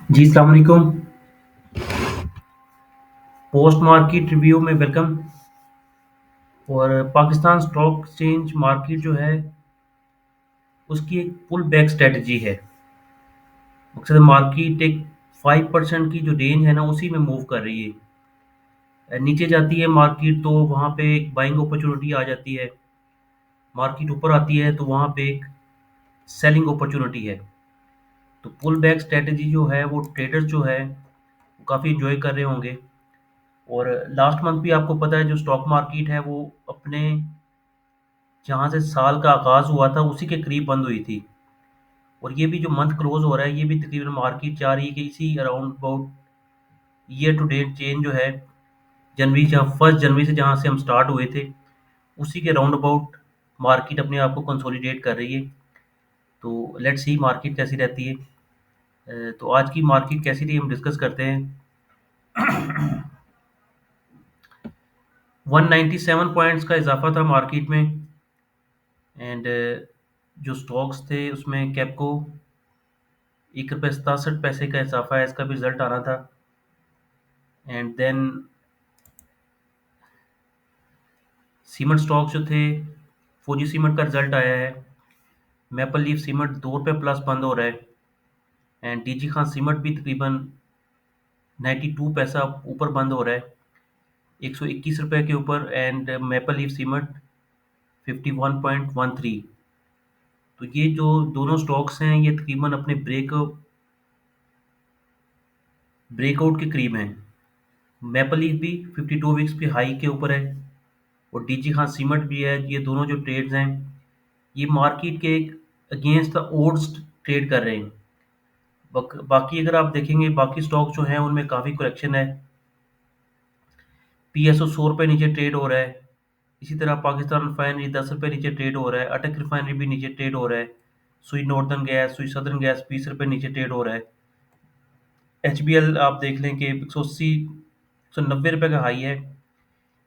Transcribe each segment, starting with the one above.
जी, अस्सलाम वालेकुम। Post market review में वेलकम। और पाकिस्तान स्टॉक एक्सचेंज मार्केट जो है, उसकी एक पुल बैक स्ट्रैटेजी है। मकसद मार्केट एक 5% की जो रेंज है ना, उसी में मूव कर रही है। नीचे जाती है मार्केट तो वहाँ पे एक बाइंग अपॉर्चुनिटी आ जाती है। मार्केट ऊपर आती है तो वहाँ पे एक सेलिंग अपॉर्चुनिटी है। तो पुल बैक स्ट्रैटेजी जो है, वो ट्रेडर्स जो है, वो काफ़ी एंजॉय कर रहे होंगे। और लास्ट मंथ भी आपको पता है जो स्टॉक मार्केट है वो अपने जहाँ से साल का आगाज़ हुआ था उसी के करीब बंद हुई थी। और ये भी जो मंथ क्लोज़ हो रहा है, ये भी तकरीबन मार्केट चाह रही है कि इसी around about year to date change जो है, जनवरी जहाँ 1 जनवरी से जहाँ से हम स्टार्ट हुए थे, उसी के राउंड अबाउट मार्केट अपने आप को कंसोलिडेट कर रही है। तो लेट्स सी मार्केट कैसी रहती है। तो आज की मार्केट कैसी रही हम डिस्कस करते हैं। 197 पॉइंट्स का इजाफा था मार्केट में। एंड जो स्टॉक्स थे उसमें कैपको 1 रुपये 67 पैसे का इजाफा है, इसका भी रिजल्ट आना था। एंड देन सीमेंट स्टॉक्स जो थे, फौजी सीमेंट का रिजल्ट आया है। मैपल लीफ सीमेंट 2 रुपये प्लस बंद हो रहा है। एंड डीजी खान सीमेंट भी तकरीबन 92 पैसा ऊपर बंद हो रहा है, 121 रुपये के ऊपर। And maple leaf cement 51.13। तो ये जो दोनों स्टॉक्स हैं, ये तकरीबन अपने ब्रेकआउट के करीब हैं। मैपल लीफ भी 52 वीक्स पे हाई के ऊपर है, और डीजी खान सीमेंट भी है। ये दोनों जो ट्रेड्स हैं, ये मार्केट के एक अगेंस्ट द ओड्स ट्रेड कर रहे हैं। बाकी अगर आप देखेंगे, बाकी स्टॉक जो हैं उनमें काफ़ी करेक्शन है। पीएसओ 100 रुपये नीचे ट्रेड हो रहा है। इसी तरह पाकिस्तान रिफाइनरी 10 रुपये नीचे ट्रेड हो रहा है। अटक रिफाइनरी भी नीचे ट्रेड हो रहा है। सुई नॉर्दर्न गैस, सुई सदर्न गैस 20 रुपये नीचे ट्रेड हो रहा है। एच बी एल आप देख लें कि 180 190 रुपये का हाई है,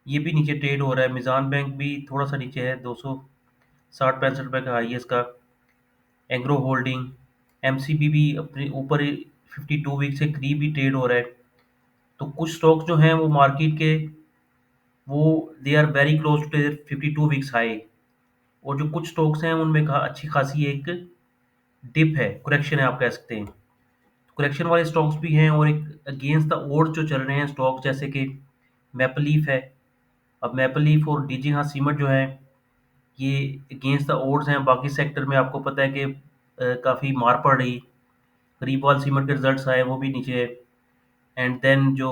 ये भी नीचे ट्रेड हो रहा है। मिज़ान बैंक भी थोड़ा सा नीचे है, 260 65 रुपये का हाई है इसका। एग्रो होल्डिंग, एमसीबी भी अपने ऊपर 52 वीक से करीब ही ट्रेड हो रहा है। तो कुछ स्टॉक्स जो हैं वो मार्केट के, वो they are very close to 52 weeks high. और जो कुछ स्टॉक्स हैं उनमें अच्छी खासी एक डिप है, करेक्शन है आप कह सकते हैं। करेक्शन वाले स्टॉक्स भी हैं, और एक अगेंस्ट द ओड जो चल रहे हैं स्टॉक, जैसे कि मैपल लीफ है। अब मैपल लीफ और डीजी हाँ सीमेंट जो है, ये अगेंस्ट द ओड्स हैं। बाकी सेक्टर में आपको पता है कि काफ़ी मार पड़ रही। गरीबवाल सीमेंट के रिजल्ट्स आए, वो भी नीचे है। एंड देन जो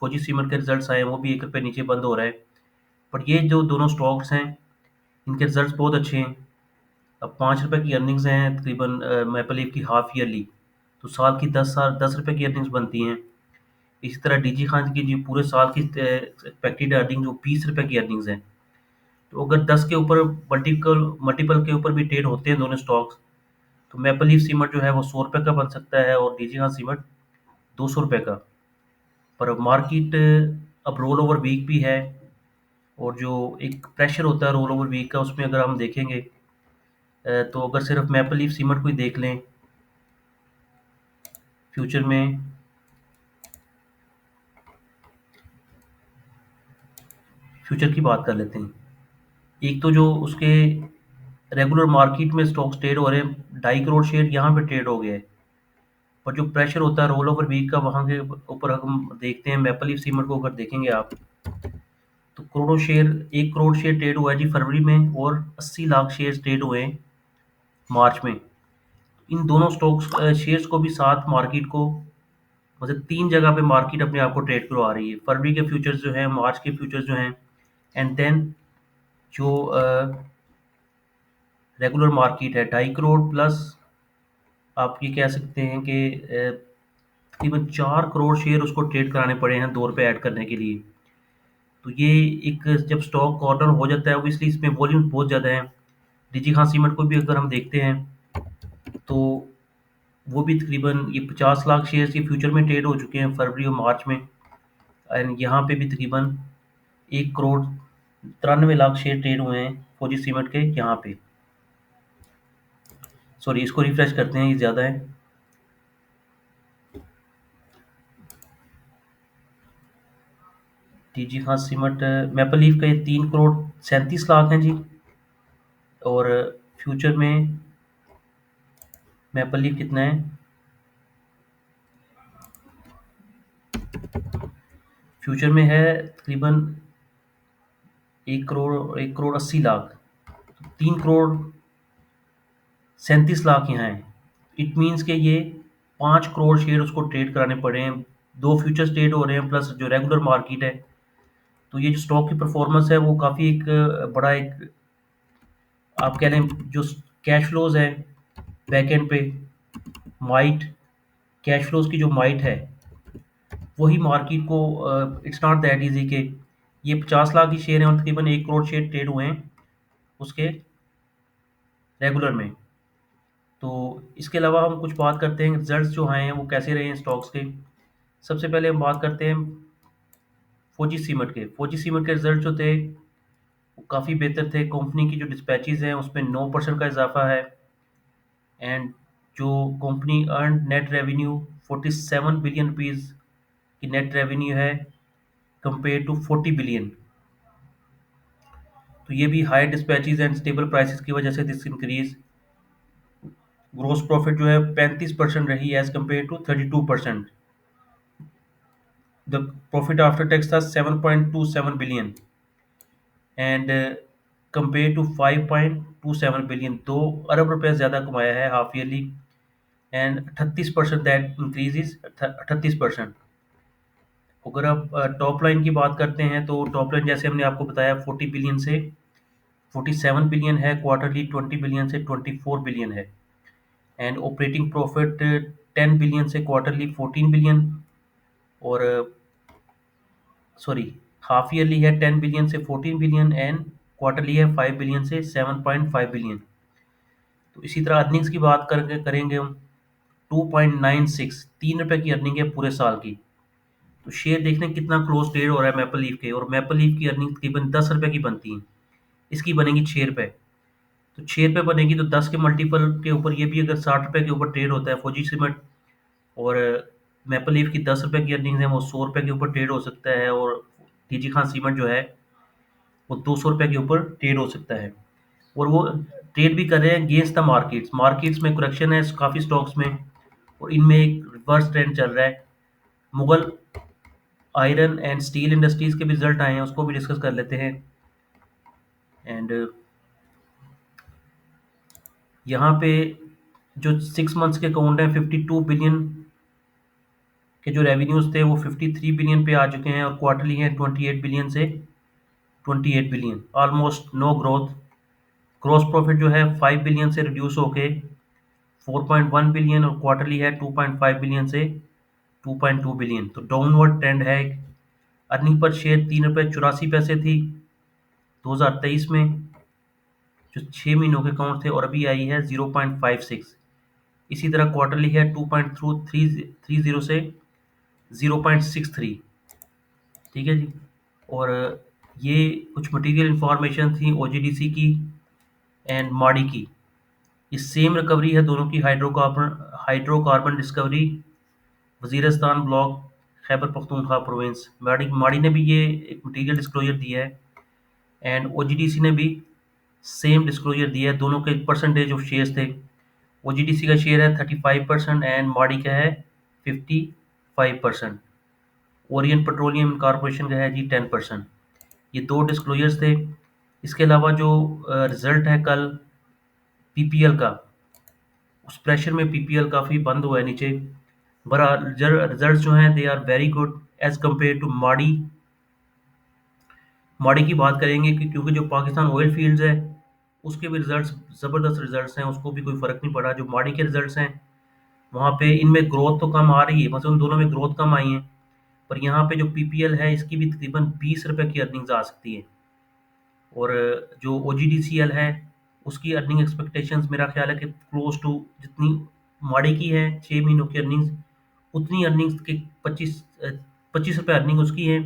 फौजी सीमेंट के रिजल्ट्स आए, वो भी 1 रुपये नीचे बंद हो रहा है। बट ये जो दोनों स्टॉक्स हैं, इनके रिजल्ट्स बहुत अच्छे हैं। अब 5 रुपये की अर्निंग्स हैं तकरीबन मैपल लीफ की हाफ ईयरली। तो साल की 10 रुपये की अर्निंग्स बनती हैं। इसी तरह डीजी खान की जो पूरे साल की एक्सपेक्टेड अर्निंग, वो 20 रुपये की अर्निंग्स हैं। तो अगर 10 के ऊपर मल्टीपल मल्टीपल के ऊपर भी ट्रेड होते हैं दोनों स्टॉक्स, तो मैपल लीफ सीमेंट जो है वो 100 रुपये का बन सकता है, और डीजी खान सीमेंट 200 रुपये का। पर अब मार्केट अब रोल ओवर वीक भी है, और जो एक प्रेशर होता है रोल ओवर वीक का, उसमें अगर हम देखेंगे, तो अगर सिर्फ मैपल लीफ सीमेंट को ही देख लें फ्यूचर में, फ्यूचर की बात कर लेते हैं। एक तो जो उसके रेगुलर मार्केट में स्टॉक्स ट्रेड हो रहे हैं, 2.5 करोड़ शेयर यहाँ पे ट्रेड हो गए हैं। पर जो प्रेशर होता है रोल ओवर वीक का, वहाँ के ऊपर हम देखते हैं। मैपल लीफ सीमेंट को अगर देखेंगे आप, तो करोड़ों शेयर, 1 करोड़ शेयर ट्रेड हुआ है जी फरवरी में, और 80 लाख शेयर ट्रेड हुए हैं मार्च में। इन दोनों स्टॉक्स शेयर्स को भी साथ मार्केट को, मतलब 3 जगह पे मार्केट अपने आप को ट्रेड करवा रही है। फरवरी के फ्यूचर्स जो हैं, मार्च के फ्यूचर्स जो हैं, एंड देन जो रेगुलर मार्केट है, 2.5 करोड़ प्लस। आप ये कह सकते हैं कि तकरीबन 4 करोड़ शेयर उसको ट्रेड कराने पड़े हैं 2 रुपये ऐड करने के लिए। तो ये एक, जब स्टॉक कॉर्नर हो जाता है, ऑब्वियसली इसमें वॉल्यूम बहुत ज़्यादा है। डीजी खान सीमेंट को भी अगर हम देखते हैं, तो वो भी तकरीबन ये 50 लाख शेयर्स के फ्यूचर में ट्रेड हो चुके हैं फरवरी और मार्च में। एंड यहाँ पे भी तकरीबन 1 करोड़ 93 लाख शेयर ट्रेड हुए हैं फौजी सीमेंट के यहाँ पे। सॉरी, इसको रिफ्रेश करते हैं, ये ज़्यादा है। जी हाँ सीमेंट मैपल लीफ का ये 3 करोड़ 37 लाख हैं जी। और फ्यूचर में मैपल लीफ कितना है, फ्यूचर में है तकरीबन 1 करोड़ 80 लाख। 3 करोड़ 37 लाख यहाँ है। इट मीन्स कि ये 5 करोड़ शेयर उसको ट्रेड कराने पड़े हैं। दो फ्यूचर्स ट्रेड हो रहे हैं प्लस जो रेगुलर मार्केट है। तो ये जो स्टॉक की परफॉर्मेंस है वो काफ़ी एक बड़ा एक आप कह लें जो कैश फ्लोज है बैक एंड पे माइट, कैश फ्लोज की जो माइट है वही मार्केट को इट्स नॉट दैट इजी के ये 50 लाख ही शेयर हैं और तकरीबन 1 करोड़ शेयर ट्रेड हुए हैं उसके रेगुलर में। तो इसके अलावा हम कुछ बात करते हैं रिजल्ट्स जो आए हैं वो कैसे रहे हैं स्टॉक्स के। सबसे पहले हम बात करते हैं फौजी सीमेंट के रिजल्ट जो थे वो काफ़ी बेहतर थे। कंपनी की जो डिस्पैचेज हैं उसमें 9% का इजाफा है। एंड जो company earn net revenue 47 billion rupees की नेट रेवेन्यू है कंपेयर टू 40 बिलियन। तो ये भी high dispatches and stable prices की वजह से दिस इंक्रीज। ग्रोस प्रॉफिट जो है 35% रही as compared to 32%। The profit after tax था 7.27 billion and compare to 5.27 billion, 2 अरब रुपये ज़्यादा कमाया है half yearly. And 38% that increase is 38%। अगर आप टॉप लाइन की बात करते हैं तो टॉप लाइन जैसे हमने आपको बताया 40 बिलियन से 47 बिलियन है, क्वार्टरली 20 बिलियन से 24 बिलियन है। एंड ऑपरेटिंग प्रॉफिट 10 बिलियन से क्वार्टरली 14 बिलियन। और सॉरी हाफ ईयरली है 10 बिलियन से 14 बिलियन एंड क्वार्टरली है 5 बिलियन से 7.5 बिलियन। तो इसी तरह अर्निंग्स की बात करके करेंगे हम 2.96 3 रुपये की अर्निंग है पूरे साल की। तो शेयर देखने कितना क्लोज ट्रेड हो रहा है मैपल लीफ के, और मैपल लीफ की अर्निंग तकरीबन 10 रुपये की बनती है, इसकी बनेगी 6 रुपये। तो 6 रुपये बनेगी तो 10 के मल्टीपल के ऊपर ये भी अगर 60 रुपये के ऊपर ट्रेड होता है फौजी सीमेंट, और मैपल लीफ की 10 रुपये की अर्निंग है वो 100 रुपये के ऊपर ट्रेड हो सकता है, और टीजी खान सीमेंट जो है वो 200 रुपये के ऊपर ट्रेड हो सकता है। और वो ट्रेड भी कर रहे हैं अगेंस्ट द मार्केट्स। मार्केट्स में करेक्शन है काफ़ी स्टॉक्स में, और इनमें एक रिवर्स ट्रेंड चल रहा है। Mughal iron and steel industries के भी रिजल्ट आए हैं, उसको भी डिस्कस कर लेते हैं। एंड यहाँ पे जो 6 मंथ्स के अकाउंट हैं 52 बिलियन के जो रेवेन्यूज थे वो 53 बिलियन पे आ चुके हैं, और क्वार्टरली हैं 28 बिलियन से 28 billion, almost no growth. Gross profit जो है 5 बिलियन से रिड्यूस होके 4.1 बिलियन, और क्वार्टरली है 2.5 बिलियन से 2.2 बिलियन। तो डाउनवर्ड ट्रेंड है। अर्निंग पर शेयर 3 रुपये 84 पैसे थी 2023 में जो 6 महीनों के अकाउंट थे, और अभी आई है 0.56। इसी तरह क्वार्टरली है 2.30 से 0.63। ठीक है जी। और ये कुछ मटेरियल इंफॉर्मेशन थी ओजीडीसी की एंड माडी की। ये सेम रिकवरी है दोनों की। Hydrocarbon discovery Waziristan block Khyber Pakhtunkhwa province, माडी माडी ने भी ये एक मटेरियल डिस्क्लोजर दिया है, एंड ओजीडीसी ने भी सेम डिस्क्लोजर दिया है। दोनों के परसेंटेज ऑफ शेयर्स थे। ओजीडीसी का शेयर है 35% एंड माडी का है 55%। ओरियन पेट्रोलियम कॉरपोरेशन का है जी 10%। ये दो डिस्क्लोजर्स थे। इसके अलावा जो रिजल्ट है कल पीपीएल का, उस प्रेशर में पीपीएल काफ़ी बंद हुआ है नीचे। बहरहाल रिजल्ट जो हैं they are very good as compared to माडी। माडी की बात करेंगे कि क्योंकि जो पाकिस्तान ऑयल फील्ड्स है उसके भी रिजल्ट्स ज़बरदस्त रिजल्ट्स हैं, उसको भी कोई फ़र्क नहीं पड़ा। जो माडी के रिजल्ट्स हैं वहाँ पे इनमें ग्रोथ तो कम आ रही है, मतलब उन दोनों में ग्रोथ कम आई है, पर यहाँ पे जो पीपीएल है इसकी भी तकरीबन 20 रुपये की अर्निंग्स आ सकती है। और जो ओजीडीसीएल है उसकी अर्निंग एक्सपेक्टेशंस मेरा ख्याल है कि क्लोज टू जितनी माड़ी की है 6 महीनों की अर्निंग्स, उतनी अर्निंग्स के 25 रुपये अर्निंग उसकी है।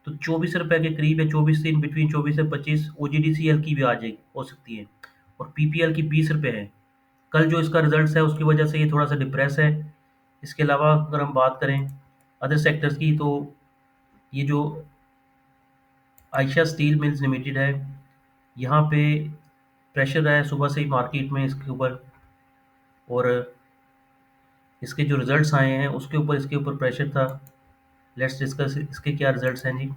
तो 24 रुपये के करीब है, 24 से इन बिटवीन 24 से 25 ओजीडीसीएल की भी आ जाएगी हो सकती है, और पीपीएल की 20 रुपये है। कल जो इसका रिजल्ट है उसकी वजह से ये थोड़ा सा डिप्रेस है। इसके अलावा अगर हम बात करें अदर सेक्टर्स की, तो ये जो आयशा स्टील मिल्स लिमिटेड है। यहाँ पे प्रेशर है सुबह से ही मार्केट में इसके ऊपर, और इसके जो रिजल्ट्स आए हैं उसके ऊपर इसके ऊपर प्रेशर था। लेट्स डिस्कस इसके क्या रिजल्ट्स हैं जी।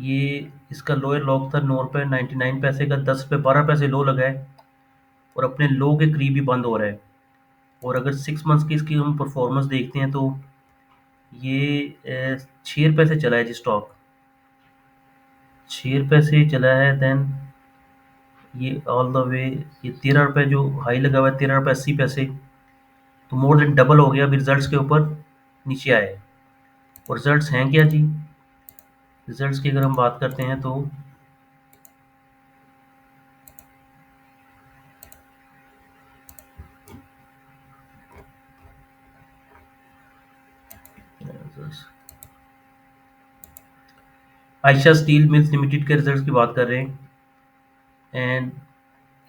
ये इसका लोअर लॉक था 9 रुपये 99 पैसे का, 10 रुपये 12 पैसे लो लगा है, और अपने लो के करीब ही बंद हो रहा है। और अगर 6 मंथ्स की इसकी हम परफॉर्मेंस देखते हैं तो ये 6 रुपये से चला है जी स्टॉक। 6 रुपये से चला है, देन ये ऑल द वे ये 13 रुपये जो हाई लगा हुआ है, 13 रुपये 80 पैसे, तो मोर देन डबल हो गया अभी रिजल्ट्स के ऊपर नीचे आए। और रिजल्ट्स हैं क्या जी। रिजल्ट्स की अगर हम बात करते हैं तो आयशा स्टील मिल्स लिमिटेड के रिजल्ट्स की बात कर रहे हैं, एंड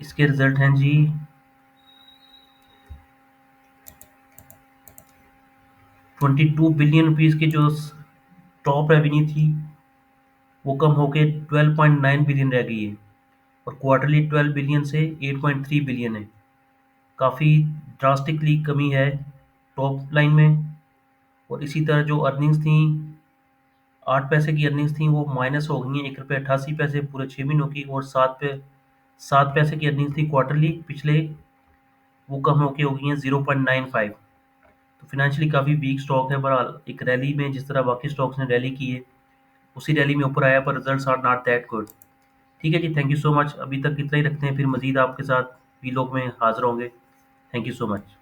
इसके रिजल्ट हैं जी 22 बिलियन रुपीज़ की जो टॉप रेवेन्यू थी वो कम होके 12.9 बिलियन रह गई है, और क्वार्टरली 12 बिलियन से 8.3 बिलियन है। काफ़ी ड्रास्टिकली कमी है टॉप लाइन में। और इसी तरह जो अर्निंग्स थी, 8 पैसे की अर्निंग्स थी वो माइनस हो गई हैं 1 रुपये 88 पैसे पूरे 6 महीनों की, और 7 पैसे की अर्निंग्स थी क्वार्टरली पिछले, वो कम होके हो गई हैं 0.95। तो फिनेंशियली काफ़ी वीक स्टॉक है। बहरहाल एक रैली में जिस तरह बाकी स्टॉक्स ने रैली की है उसी रैली में ऊपर आया, पर results are not that good. ठीक है जी, थैंक यू सो मच। अभी तक इतना ही रखते हैं, फिर मजीद आपके साथ वीलॉग में हाजिर होंगे। Thank you so much.